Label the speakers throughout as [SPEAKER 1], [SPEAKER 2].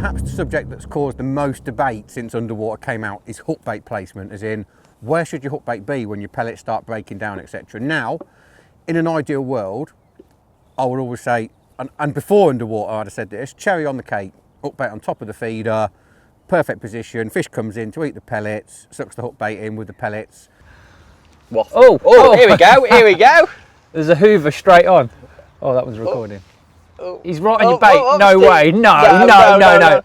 [SPEAKER 1] perhaps the subject that's caused the most debate since underwater came out is hook bait placement, as in where should your hook bait be when your pellets start breaking down, etc. Now, in an ideal world, I would always say, and before underwater I'd have said this, cherry on the cake, hook bait on top of the feeder, perfect position, fish comes in to eat the pellets, sucks the hook bait in with the pellets.
[SPEAKER 2] What? Oh, here we go, here we go.
[SPEAKER 3] There's a hoover straight on. Oh, that was recording.
[SPEAKER 2] Oh.
[SPEAKER 3] He's right on your bait. No
[SPEAKER 2] Steve.
[SPEAKER 3] way. No.
[SPEAKER 2] God,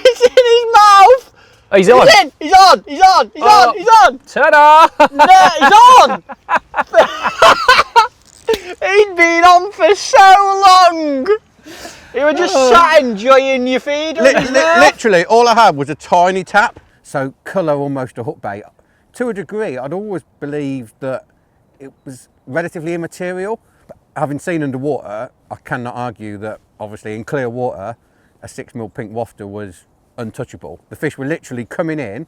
[SPEAKER 2] it's in his mouth.
[SPEAKER 3] Oh, he's on.
[SPEAKER 2] He's in. He's on. He's on. He's on. He's on.
[SPEAKER 3] Ta-da!
[SPEAKER 2] No, he's on. He'd been on for so long. You were just sat enjoying your feed.
[SPEAKER 1] Literally, all I had was a tiny tap, so colour almost a hook bait. To a degree, I'd always believed that it was relatively immaterial. But having seen underwater, I cannot argue that obviously in clear water, a 6mm pink wafter was untouchable. The fish were literally coming in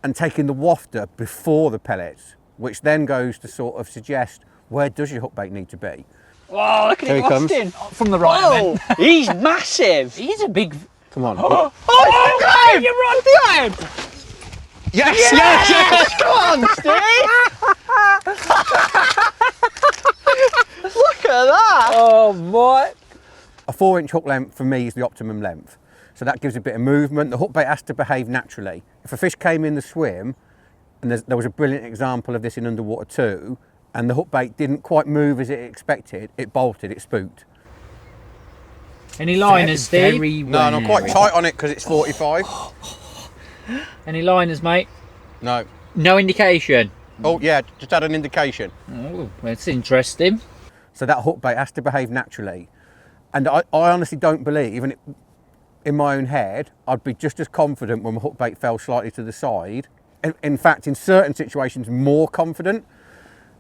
[SPEAKER 1] and taking the wafter before the pellets, which then goes to sort of suggest where does your hook bait need to be.
[SPEAKER 2] Whoa, look at
[SPEAKER 1] Here
[SPEAKER 2] him
[SPEAKER 1] he comes.
[SPEAKER 2] wafting.
[SPEAKER 3] From the right, I meant.
[SPEAKER 2] He's massive.
[SPEAKER 3] He's a big...
[SPEAKER 1] Come on.
[SPEAKER 2] Oh,
[SPEAKER 3] You're right.
[SPEAKER 2] him.
[SPEAKER 1] Yes,
[SPEAKER 2] Yes! Come on, Steve! Look at that!
[SPEAKER 3] Oh, what?
[SPEAKER 1] A 4-inch hook length for me is the optimum length. So that gives a bit of movement. The hook bait has to behave naturally. If a fish came in the swim, and there was a brilliant example of this in underwater too, and the hook bait didn't quite move as it expected, it bolted, it spooked.
[SPEAKER 3] Any liners, Steve?
[SPEAKER 1] No, and I'm quite tight on it because it's 45.
[SPEAKER 3] Any liners, mate?
[SPEAKER 1] No.
[SPEAKER 3] No indication.
[SPEAKER 1] Oh yeah, just had an indication.
[SPEAKER 3] Oh, that's interesting.
[SPEAKER 1] So that hook bait has to behave naturally. And I honestly don't believe, even in my own head, I'd be just as confident when my hook bait fell slightly to the side. In fact, in certain situations, more confident.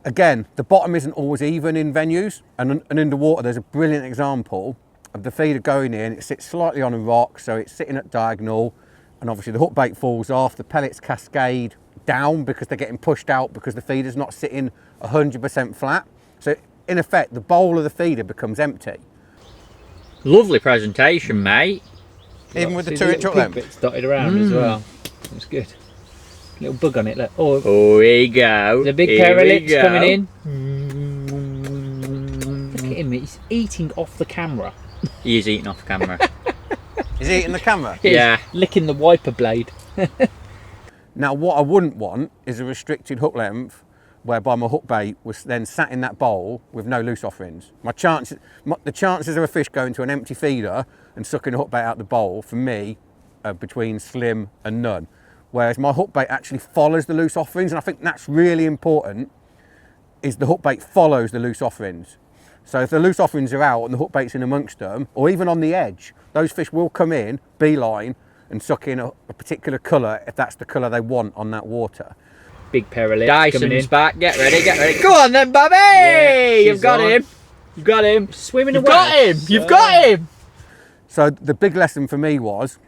[SPEAKER 1] Again, the bottom isn't always even in venues. And underwater, there's a brilliant example of the feeder going in. It sits slightly on a rock, so it's sitting at diagonal. And obviously the hook bait falls off, the pellets cascade down because they're getting pushed out because the feeder's not sitting 100% flat. So in effect, the bowl of the feeder becomes empty.
[SPEAKER 3] Lovely presentation, mate.
[SPEAKER 1] Even with the 2-inch hook length.
[SPEAKER 3] Bits dotted around as well. It's good. Little bug on it. Look. Oh,
[SPEAKER 2] here you go.
[SPEAKER 3] the big pair of lips coming in. Look at him. He's eating off the camera.
[SPEAKER 2] He is eating off camera.
[SPEAKER 1] Is he eating the camera?
[SPEAKER 2] Yeah.
[SPEAKER 3] He's licking the wiper blade.
[SPEAKER 1] Now, what I wouldn't want is a restricted hook length whereby my hook bait was then sat in that bowl with no loose offerings. The chances of a fish going to an empty feeder and sucking a hook bait out the bowl, for me, are between slim and none. Whereas my hook bait actually follows the loose offerings, and I think that's really important, is the hook bait follows the loose offerings. So if the loose offerings are out and the hook bait's in amongst them, or even on the edge, those fish will come in, beeline, and suck in a particular colour if that's the colour they want on that water.
[SPEAKER 3] Big pair of lips coming in.
[SPEAKER 2] Dyson's back. Get ready, get ready. Go on then, Bobby!
[SPEAKER 3] Yeah,
[SPEAKER 2] You've got him. You've got him.
[SPEAKER 3] Swimming
[SPEAKER 2] You've
[SPEAKER 3] away.
[SPEAKER 2] got him. You've got him.
[SPEAKER 1] So the big lesson for me was,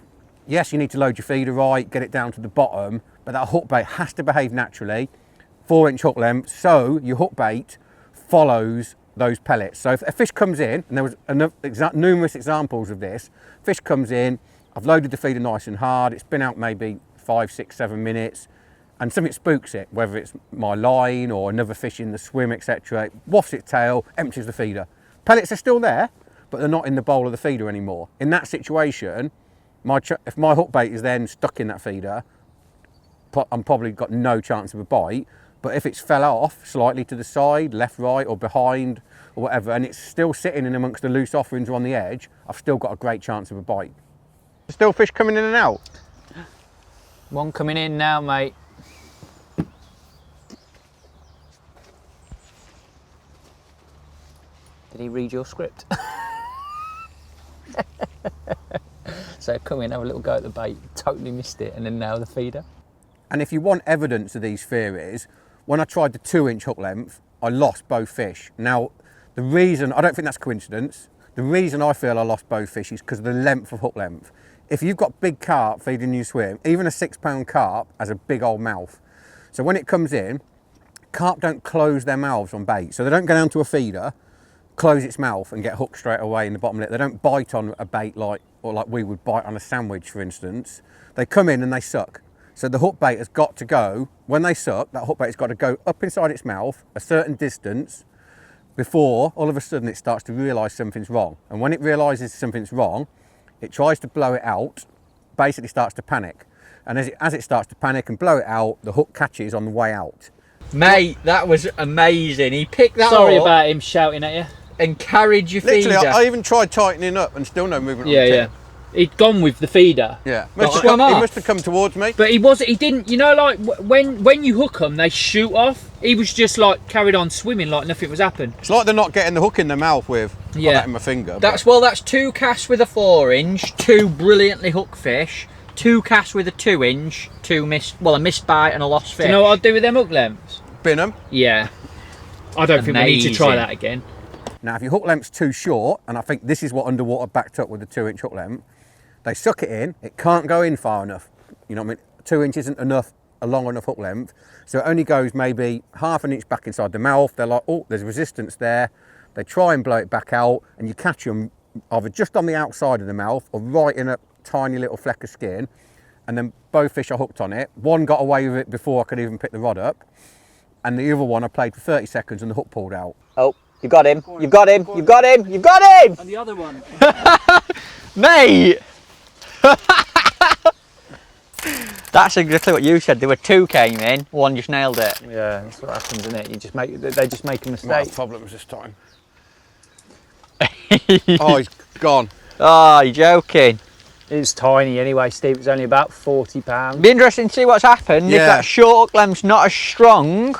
[SPEAKER 1] yes, you need to load your feeder right, get it down to the bottom, but that hook bait has to behave naturally, 4-inch hook length, so your hook bait follows those pellets. So if a fish comes in, and there was numerous examples of this, fish comes in, I've loaded the feeder nice and hard, it's been out maybe 5, 6, 7 minutes, and something spooks it, whether it's my line or another fish in the swim, etc. It wafts its tail, empties the feeder. Pellets are still there, but they're not in the bowl of the feeder anymore. In that situation, if my hook bait is then stuck in that feeder, I'm probably got no chance of a bite. But if it's fell off slightly to the side, left, right, or behind, or whatever, and it's still sitting in amongst the loose offerings or on the edge, I've still got a great chance of a bite. Still fish coming in and out?
[SPEAKER 3] One coming in now, mate. Did he read your script? So come in, have a little go at the bait, totally missed it, and then now the feeder.
[SPEAKER 1] And if you want evidence of these theories, when I tried the 2-inch hook length, I lost both fish. Now, the reason, I don't think that's coincidence, the reason I feel I lost both fish is because of the length of hook length. If you've got big carp feeding you swim, even a 6-pound carp has a big old mouth. So when it comes in, carp don't close their mouths on bait. So they don't go down to a feeder, close its mouth and get hooked straight away in the bottom lip. They don't bite on a bait like we would bite on a sandwich, for instance. They come in and they suck. So the hook bait has got to go, when they suck, that hook bait has got to go up inside its mouth a certain distance before all of a sudden it starts to realise something's wrong. And when it realises something's wrong, it tries to blow it out, basically starts to panic. And as it starts to panic and blow it out, the hook catches on the way out.
[SPEAKER 2] Mate, that was amazing. He picked that
[SPEAKER 3] Sorry
[SPEAKER 2] up
[SPEAKER 3] about him shouting at you.
[SPEAKER 2] and carried your feeder.
[SPEAKER 1] Literally, I even tried tightening up and still no movement
[SPEAKER 3] Yeah,
[SPEAKER 1] on the
[SPEAKER 3] yeah.
[SPEAKER 1] tip.
[SPEAKER 3] He'd gone with the feeder.
[SPEAKER 1] Yeah.
[SPEAKER 3] But
[SPEAKER 1] He
[SPEAKER 3] swam off.
[SPEAKER 1] must have come towards me.
[SPEAKER 3] But he didn't, you know, like when you hook them, they shoot off. He was just like carried on swimming like nothing was happened.
[SPEAKER 1] It's like they're not getting the hook in their mouth with
[SPEAKER 3] Yeah.
[SPEAKER 1] in my finger.
[SPEAKER 2] That's 2 casts with a 4-inch, 2 brilliantly hooked fish, 2 casts with a 2-inch, a missed bite and a lost fish.
[SPEAKER 3] Do you know what I'd do with them hook lengths?
[SPEAKER 1] Bin 'em.
[SPEAKER 3] Yeah. I don't think we need to try
[SPEAKER 2] Amazing.
[SPEAKER 3] that again.
[SPEAKER 1] Now, if your hook length's too short, and I think this is what underwater backed up with the 2-inch hook length, they suck it in, it can't go in far enough. You know what I mean? 2 inches isn't enough, a long enough hook length. So it only goes maybe half an inch back inside the mouth. They're like, oh, there's resistance there. They try and blow it back out, and you catch them either just on the outside of the mouth or right in a tiny little fleck of skin. And then both fish are hooked on it. One got away with it before I could even pick the rod up. And the other one I played for 30 seconds and the hook pulled out.
[SPEAKER 2] Oh, you got him. You've got him. You've got him. You've got him.
[SPEAKER 3] And the other one.
[SPEAKER 2] Mate. That's exactly what you said. There were 2 came in, 1 just nailed it.
[SPEAKER 3] Yeah, that's what happens, isn't it? They just make a
[SPEAKER 1] Might have
[SPEAKER 3] mistake.
[SPEAKER 1] problems this time. Oh, he's gone.
[SPEAKER 2] Oh, you're joking.
[SPEAKER 3] It was tiny anyway, Steve. It was only about 40 pounds.
[SPEAKER 2] Be interesting to see what's happened. If
[SPEAKER 1] Yeah.
[SPEAKER 2] that short hook length's not as strong.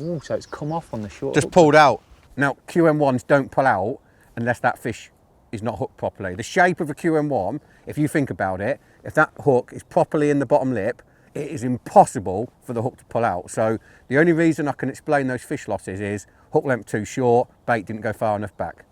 [SPEAKER 3] Ooh, so it's come off on the short
[SPEAKER 1] Just
[SPEAKER 3] hook.
[SPEAKER 1] pulled out. Now, QM1s don't pull out unless that fish is not hooked properly. The shape of a QM1, if you think about it, if that hook is properly in the bottom lip, it is impossible for the hook to pull out. So the only reason I can explain those fish losses is hook length too short, bait didn't go far enough back.